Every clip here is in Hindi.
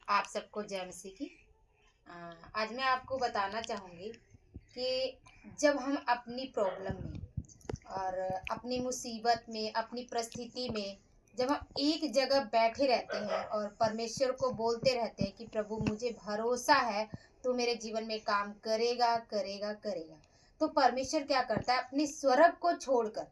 आप सबको जय मसीह की। आज मैं आपको बताना चाहूँगी कि जब हम अपनी प्रॉब्लम में और अपनी मुसीबत में, अपनी परिस्थिति में जब हम एक जगह बैठे रहते हैं और परमेश्वर को बोलते रहते हैं कि प्रभु मुझे भरोसा है, तो मेरे जीवन में काम करेगा करेगा करेगा। तो परमेश्वर क्या करता है, अपनी स्वर्ग को छोड़कर,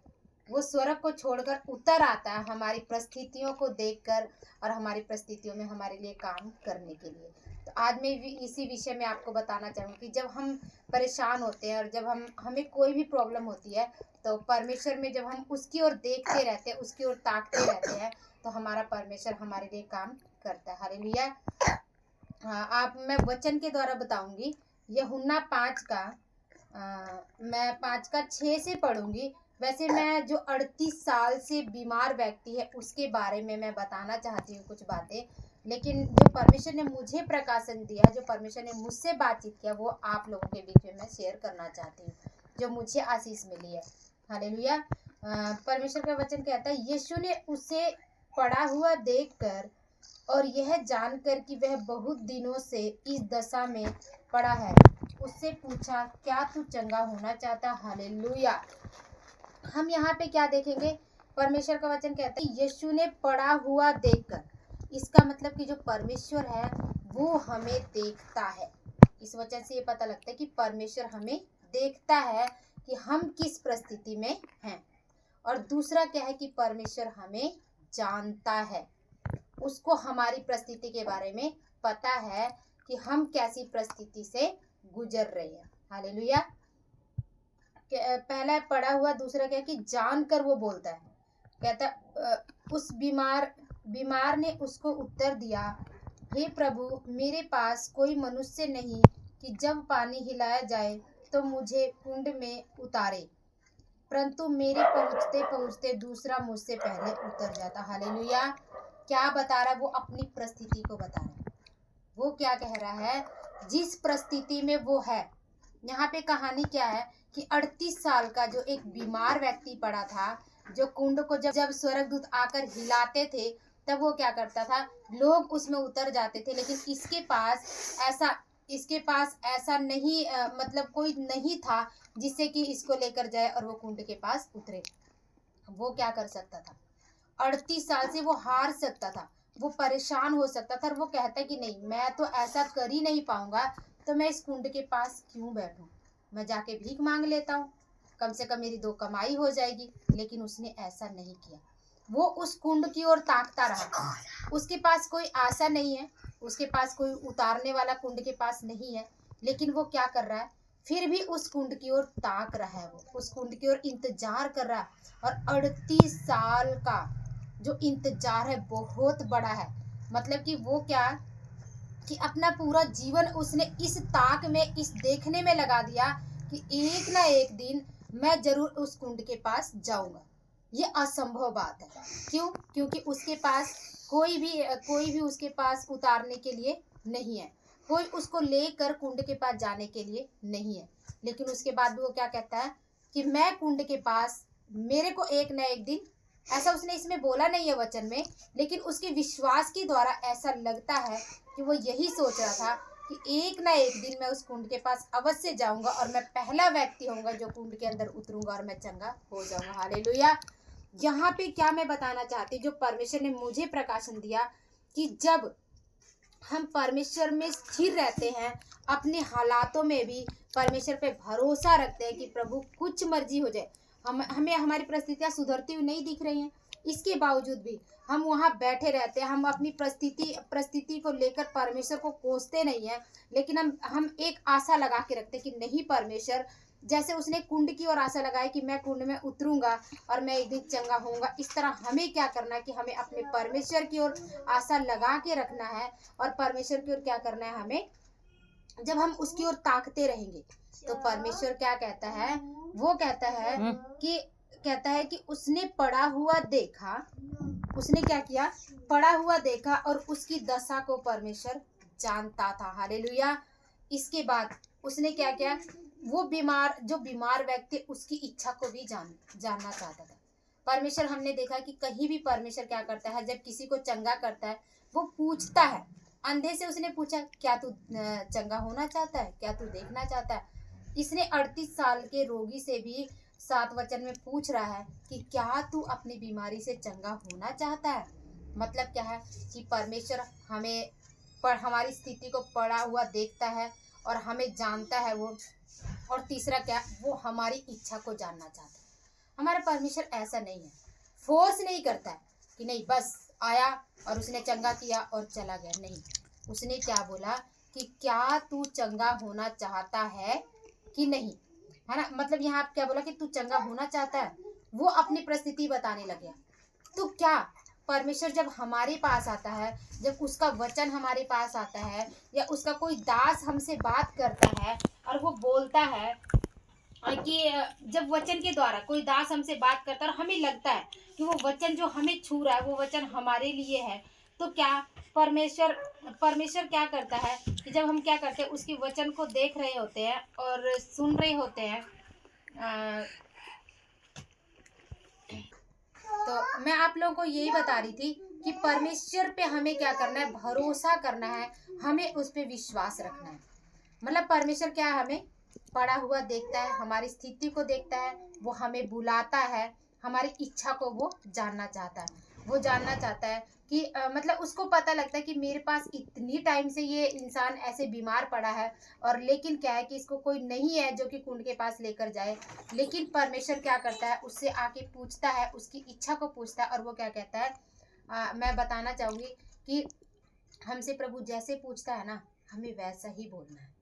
वो स्वर्ग को छोड़कर उतर आता है हमारी परिस्थितियों को देखकर और हमारी परिस्थितियों में हमारे लिए काम करने के लिए। तो आज मैं भी इसी विषय में आपको बताना चाहूँगी कि जब हम परेशान होते हैं और जब हमें कोई भी प्रॉब्लम होती है, तो परमेश्वर में जब हम उसकी ओर देखते रहते हैं, उसकी ओर ताकते रहते हैं, तो हमारा परमेश्वर हमारे लिए काम करता है। हालेलुया। आप मैं वचन के द्वारा बताऊंगी। यूहन्ना 5 का मैं 5 का 6 से पढ़ूंगी। वैसे मैं जो 38 साल से बीमार व्यक्ति है उसके बारे में मैं बताना चाहती हूँ कुछ बातें, लेकिन जो परमेश्वर ने मुझे प्रकाशन दिया, जो परमेश्वर ने मुझसे बातचीत किया, वो आप लोगों के बीच में मैं शेयर करना चाहती हूँ, जो मुझे आशीष मिली है। हालेलुया। परमेश्वर का वचन कहता है, यीशु ने उसे पड़ा हुआ देखकर और यह जानकर कि वह बहुत दिनों से इस दशा में पड़ा है, उससे पूछा, क्या तू चंगा होना चाहता? हालेलुया। हम यहाँ पे क्या देखेंगे? परमेश्वर का वचन कहता है यीशु ने पड़ा हुआ देखकर, इसका मतलब कि जो परमेश्वर है वो हमें देखता है। इस वचन से ये पता लगता है कि परमेश्वर हमें देखता है कि हम किस परिस्थिति में हैं। और दूसरा क्या है कि परमेश्वर हमें जानता है, उसको हमारी परिस्थिति के बारे में पता है कि हम कैसी परिस्थिति से गुजर रहे हैं। हालेलुया। पहला पड़ा हुआ, दूसरा क्या कि जानकर वो बोलता है। कहता उस बीमार ने उसको उत्तर दिया, हे प्रभु, मेरे पास कोई मनुष्य नहीं कि जब पानी हिलाया जाए तो मुझे कुंड में उतारे, परंतु मेरे पहुंचते पहुंचते दूसरा मुझसे पहले उतर जाता। हालेलुया। क्या बता रहा है? वो अपनी परिस्थिति को बता रहा है। वो क्या कह रहा है? जिस परिस्थिति में वो है। यहाँ पे कहानी क्या है कि 38 साल का जो एक बीमार व्यक्ति पड़ा था, जो कुंड को जब स्वर्गदूत आकर हिलाते थे तब वो क्या करता था, लोग उसमें उतर जाते थे, लेकिन इसके पास ऐसा नहीं, मतलब कोई नहीं था जिससे कि इसको लेकर जाए और वो कुंड के पास उतरे। वो क्या कर सकता था? 38 साल से वो हार सकता था, वो परेशान हो सकता था, और वो कहता कि नहीं, मैं तो ऐसा कर ही नहीं पाऊंगा, तो मैं इस कुंड के पास क्यों बैठूं, मैं जाके भीख मांग लेता हूँ, कम से कम मेरी 2 कमाई हो जाएगी। लेकिन उसने ऐसा नहीं किया। वो उस कुंड की ओर ताकता रहा। उसके पास कोई आशा नहीं है, उसके पास कोई उतारने वाला कुंड के पास नहीं है, लेकिन वो क्या कर रहा है? फिर भी उस कुंड की ओर ताक रहा है, वो उस कुंड की ओर इंतजार कर रहा है। और 38 साल का जो इंतजार है बहुत बड़ा है। मतलब कि वो क्या कि अपना पूरा जीवन उसने इस ताक में, इस देखने में लगा दिया कि एक ना एक दिन मैं जरूर उस कुंड के पास जाऊंगा। ये असंभव बात है। क्यों? क्योंकि उसके पास कोई भी उसके पास उतारने के लिए नहीं है, कोई उसको लेकर कुंड के पास जाने के लिए नहीं है। लेकिन उसके बाद भी वो क्या कहता है कि मैं कुंड के पास, मेरे को एक ना एक दिन, ऐसा उसने इसमें बोला नहीं है वचन में, लेकिन उसके विश्वास के द्वारा ऐसा लगता है कि वो यही सोच रहा था कि एक ना एक दिन मैं उस कुंड के पास अवश्य जाऊंगा और मैं पहला व्यक्ति होऊंगा जो कुंड के अंदर उतरूंगा और मैं चंगा हो जाऊंगा। हालेलुया। यहाँ पे क्या मैं बताना चाहती हूँ, जो परमेश्वर ने मुझे प्रकाशन दिया, कि जब हम परमेश्वर में स्थिर रहते हैं, अपने हालातों में भी परमेश्वर पे भरोसा रखते हैं कि प्रभु कुछ मर्जी हो जाए, हमें हमारी परिस्थितियां सुधरती हुई नहीं दिख रही हैं, इसके बावजूद भी हम वहाँ बैठे रहते हैं। हम अपनी परिस्थिति को लेकर परमेश्वर को कोसते नहीं है, लेकिन हम एक आशा लगा के रखते हैं कि नहीं परमेश्वर, जैसे उसने कुंड की ओर आशा लगाई कि मैं कुंड में उतरूंगा और मैं एक दिन चंगा होऊंगा, इस तरह हमें क्या करना है कि हमें अपने परमेश्वर की ओर आशा लगा के रखना है। और परमेश्वर की ओर क्या करना है हमें? जब हम उसकी ओर ताकते रहेंगे तो परमेश्वर क्या कहता है? वो कहता है कि उसने पड़ा हुआ देखा। उसने क्या किया? पड़ा हुआ देखा और उसकी दशा को परमेश्वर जानता था। हालेलुया। इसके बाद उसने क्या किया? वो जो बीमार व्यक्ति, उसकी इच्छा को भी जानना चाहता था। परमेश्वर, हमने देखा कि कहीं भी परमेश्वर क्या करता है, जब किसी को चंगा करता है वो पूछता है, अंधे से उसने पूछा, क्या तू चंगा होना चाहता है, क्या तू देखना चाहता है? इसने 38 साल के रोगी से भी 7 वचन में पूछ रहा है कि क्या तू अपनी बीमारी से चंगा होना चाहता है। मतलब क्या है कि परमेश्वर हमें हमारी स्थिति को पड़ा हुआ देखता है और हमें जानता है वो। और तीसरा क्या, वो हमारी इच्छा को जानना चाहता है। हमारा परमेश्वर ऐसा नहीं है, फोर्स नहीं करता है कि नहीं बस आया और उसने चंगा किया और चला गया। नहीं, उसने क्या बोला कि क्या तू चंगा होना चाहता है कि नहीं, है ना। मतलब यहाँ आप क्या बोला कि तू चंगा होना चाहता है, वो अपनी परिस्थिति बताने लगे। तो क्या परमेश्वर जब हमारे पास आता है, जब उसका वचन हमारे पास आता है, या उसका कोई दास हमसे बात करता है और वो बोलता है कि जब वचन के द्वारा कोई दास हमसे बात करता है और हमें लगता है कि वो वचन जो हमें छू रहा है वो वचन हमारे लिए है, तो क्या परमेश्वर परमेश्वर क्या करता है कि जब हम क्या करते हैं, उसके वचन को देख रहे होते हैं और सुन रहे होते हैं, तो मैं आप लोगों को यही बता रही थी कि परमेश्वर पे हमें क्या करना है, भरोसा करना है, हमें उस पे विश्वास रखना है। मतलब परमेश्वर क्या है, हमें पड़ा हुआ देखता है, हमारी स्थिति को देखता है, वो हमें बुलाता है, हमारी इच्छा को वो जानना चाहता है। वो जानना चाहता है कि मतलब उसको पता लगता है कि मेरे पास इतनी टाइम से ये इंसान ऐसे बीमार पड़ा है, और लेकिन क्या है कि इसको कोई नहीं है जो कि कुंड के पास लेकर जाए। लेकिन परमेश्वर क्या करता है, उससे आके पूछता है, उसकी इच्छा को पूछता है, और वो क्या कहता है, मैं बताना चाहूँगी कि हमसे प्रभु जैसे पूछता है ना, हमें वैसा ही बोलना है।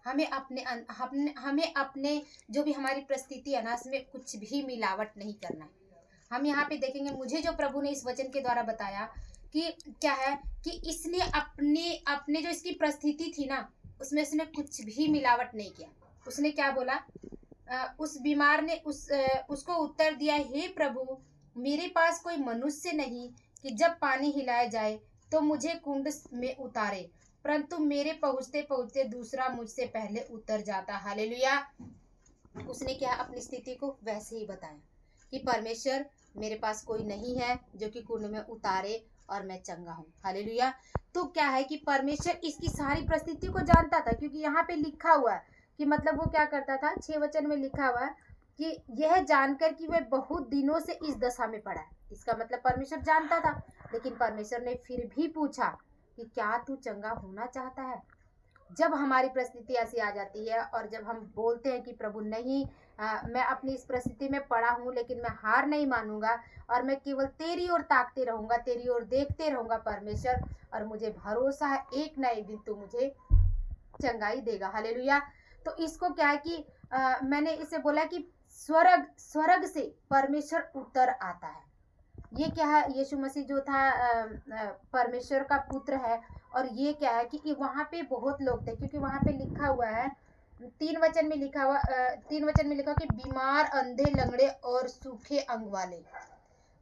हमें अपने जो भी हमारी परिस्थिति है ना, इसमें कुछ भी मिलावट नहीं करना है। हम यहाँ पे देखेंगे, मुझे जो प्रभु ने इस वचन के द्वारा बताया कि क्या है कि इसने अपने अपने जो इसकी परिस्थिति थी ना, उसमें उसने कुछ भी मिलावट नहीं किया। उसने क्या बोला, उस बीमार ने उसको उत्तर दिया, हे प्रभु, मेरे पास कोई मनुष्य नहीं कि जब पानी हिलाया जाए तो मुझे कुंड में उतारे, परंतु मेरे पहुंचते पहुंचते दूसरा मुझसे पहले उतर जाता। हालेलुया। उसने क्या अपनी स्थिति को वैसे ही बताया कि परमेश्वर, मेरे पास कोई नहीं है जो कि कुंड में उतारे और मैं चंगा हूँ। हालेलुया। तो क्या है कि परमेश्वर इसकी सारी परिस्थिति को जानता था, क्योंकि यहाँ पे लिखा हुआ है कि मतलब वो क्या करता था, 6 वचन में लिखा हुआ है कि यह जानकर कि वह बहुत दिनों से इस दशा में पड़ा है। इसका मतलब परमेश्वर जानता था, लेकिन परमेश्वर ने फिर भी पूछा कि क्या तू चंगा होना चाहता है। जब हमारी परिस्थिति ऐसी आ जाती है और जब हम बोलते हैं कि प्रभु नहीं, मैं अपनी इस परिस्थिति में पड़ा हूँ, लेकिन मैं हार नहीं मानूंगा और मैं केवल तेरी ओर ताकते रहूंगा, तेरी ओर देखते रहूंगा परमेश्वर, और मुझे भरोसा है एक ना एक दिन तू मुझे चंगाई देगा। हालेलुया। तो इसको क्या है कि मैंने इसे बोला कि स्वर्ग से परमेश्वर उतर आता है। ये क्या है, यीशु मसीह जो था परमेश्वर का पुत्र है। और ये क्या है कि वहाँ पे बहुत लोग थे, क्योंकि वहाँ पे लिखा हुआ है 3 वचन में लिखा हुआ 3 वचन में लिखा कि बीमार, अंधे, लंगड़े और सूखे अंग वाले।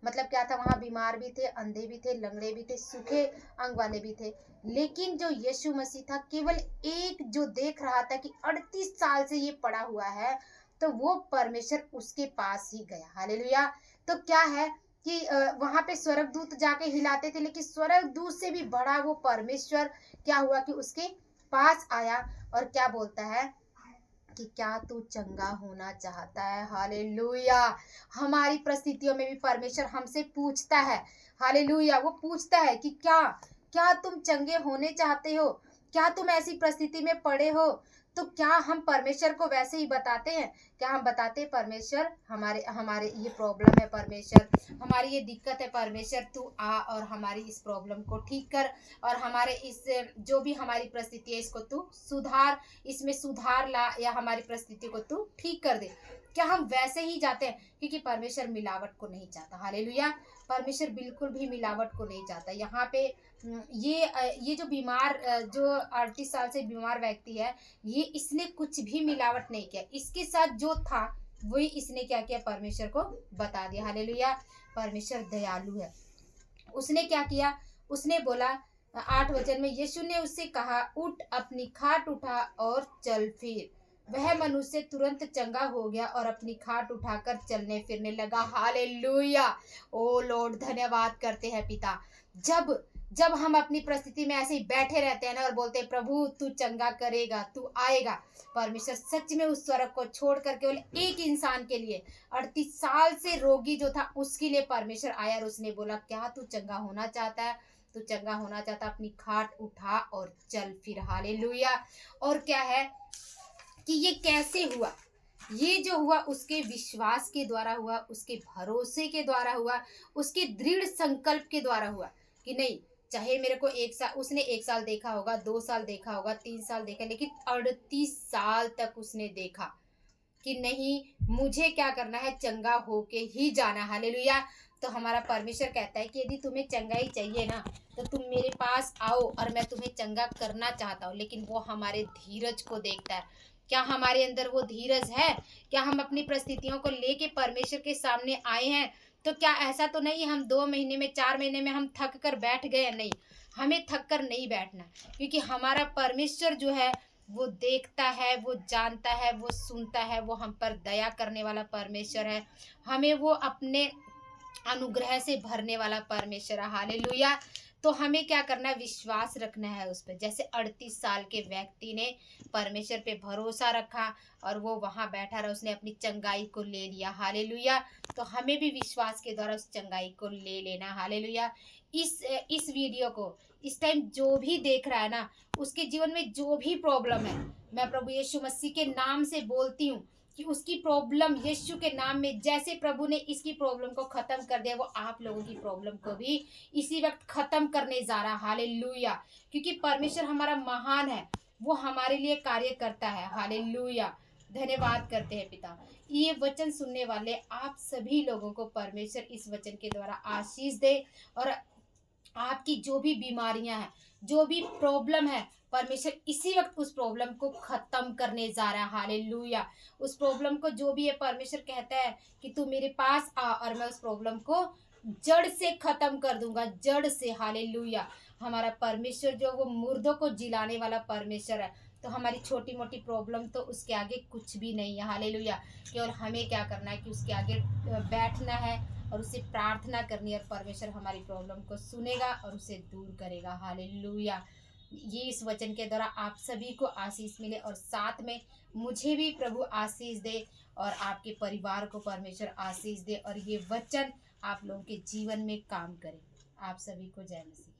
मतलब क्या था, वहाँ बीमार भी थे, अंधे भी थे, लंगड़े भी थे, सूखे अंग वाले भी थे। लेकिन जो यीशु मसीह था, केवल एक जो देख रहा था कि 38 साल से ये पड़ा हुआ है, तो वो परमेश्वर उसके पास ही गया। हालेलुया। तो क्या है कि वहां पे स्वर्गदूत जाके हिलाते थे, लेकिन स्वर्गदूत से भी बड़ा वो परमेश्वर क्या हुआ कि उसके पास आया और क्या बोलता है कि क्या तू चंगा होना चाहता है। हालेलुया। हमारी परिस्थितियों में भी परमेश्वर हमसे पूछता है। हालेलुया। वो पूछता है कि क्या क्या तुम चंगे होने चाहते हो, क्या तुम ऐसी परिस्थिति में पड़े हो। तो क्या हम परमेश्वर को वैसे ही बताते हैं, क्या हम बताते हैं परमेश्वर हमारे हमारे ये प्रॉब्लम है, परमेश्वर हमारी ये दिक्कत है, परमेश्वर तू आ और हमारी इस प्रॉब्लम को ठीक कर, और हमारे इस जो भी हमारी परिस्थिति है इसको तू सुधार, इसमें सुधार ला, या हमारी परिस्थिति को तू ठीक कर दे। क्या हम वैसे ही जाते हैं, क्योंकि परमेश्वर मिलावट को नहीं चाहता। हालेलुया। परमेश्वर बिल्कुल भी मिलावट को नहीं चाहता। यहाँ पे ये जो बीमार, जो 38 साल से बीमार व्यक्ति है, ये इसने कुछ भी मिलावट नहीं किया, इसके साथ जो था वही इसने क्या किया, परमेश्वर को बता दिया। हालेलुया। परमेश्वर दयालु है। उसने क्या किया, उसने बोला 8 वचन में, यीशु ने उससे कहा, उठ, अपनी खाट उठा और चल फिर। वह मनुष्य तुरंत चंगा हो गया और अपनी खाट उठाकर चलने फिरने लगा। हालेलुया। ओ लॉर्ड, धन्यवाद करते हैं पिता। जब जब हम अपनी परिस्थिति में ऐसे ही बैठे रहते हैं ना और बोलते हैं प्रभु तू चंगा करेगा, तू आएगा, परमेश्वर सच में उस स्वर्ग को छोड़ कर केवल एक इंसान के लिए, 38 साल से रोगी जो था उसके लिए परमेश्वर आया और उसने बोला क्या तू चंगा होना चाहता है, तू चंगा होना चाहता, अपनी खाट उठा और चल फिर। हालेलुया। और क्या है कि ये कैसे हुआ, ये जो हुआ उसके विश्वास के द्वारा हुआ, उसके भरोसे के द्वारा हुआ, उसके दृढ़ संकल्प के द्वारा हुआ कि नहीं, चाहे मेरे को 1 साल, उसने 1 साल देखा होगा, 2 साल देखा होगा, 3 साल देखा, लेकिन 38 साल तक उसने देखा कि नहीं, मुझे क्या करना है, चंगा होके ही जाना। हालेलुया। तो हमारा परमेश्वर कहता है कि यदि तुम्हें चंगाई चाहिए ना तो तुम मेरे पास आओ और मैं तुम्हें चंगा करना चाहता हूँ, लेकिन वो हमारे धीरज को देखता है। क्या हमारे अंदर वो धीरज है? क्या हम अपनी परिस्थितियों को लेके परमेश्वर के सामने आए हैं? तो क्या ऐसा तो नहीं हम 2 महीने में, 4 महीने में हम थक कर बैठ गए? नहीं, हमें थक कर नहीं बैठना, क्योंकि हमारा परमेश्वर जो है वो देखता है, वो जानता है, वो सुनता है, वो हम पर दया करने वाला परमेश्वर है, हमें वो अपने अनुग्रह से भरने वाला परमेश्वर है। हालेलुया। तो हमें क्या करना है, विश्वास रखना है उस पर। जैसे 38 साल के व्यक्ति ने परमेश्वर पे भरोसा रखा और वो वहां बैठा रहा, उसने अपनी चंगाई को ले लिया। हालेलुया। तो हमें भी विश्वास के द्वारा उस चंगाई को ले लेना। हालेलुया। इस वीडियो को इस टाइम जो भी देख रहा है ना, उसके जीवन में जो भी प्रॉब्लम है, मैं प्रभु यीशु मसीह के नाम से बोलती हूँ कि उसकी प्रॉब्लम यीशु के नाम में, जैसे प्रभु ने इसकी प्रॉब्लम को खत्म कर दिया, वो आप लोगों की प्रॉब्लम को भी इसी वक्त खत्म करने जा रहा। हालेलुया। क्योंकि परमेश्वर हमारा महान है, वो हमारे लिए कार्य करता है। हालेलुया। धन्यवाद करते हैं पिता। ये वचन सुनने वाले आप सभी लोगों को परमेश्वर इस वचन के द्वारा आशीष दे, और आपकी जो भी बीमारियां हैं, जो भी प्रॉब्लम है, परमेश्वर इसी वक्त उस प्रॉब्लम को खत्म करने जा रहा है। हालेलुया। उस प्रॉब्लम को जो भी है, परमेश्वर कहता है कि तू मेरे पास आ और मैं उस प्रॉब्लम को जड़ से खत्म कर दूंगा, जड़ से। हालेलुया। हमारा परमेश्वर जो वो मुर्दों को जिलाने वाला परमेश्वर है, तो हमारी छोटी मोटी प्रॉब्लम तो उसके आगे कुछ भी नहीं है। हालेलुया। केवल हमें क्या करना है कि उसके आगे बैठना है और उससे प्रार्थना करनी है, और परमेश्वर हमारी प्रॉब्लम को सुनेगा और उसे दूर करेगा। हालेलुया। ये इस वचन के द्वारा आप सभी को आशीष मिले, और साथ में मुझे भी प्रभु आशीष दे और आपके परिवार को परमेश्वर आशीष दे, और ये वचन आप लोगों के जीवन में काम करे। आप सभी को जय मसीह।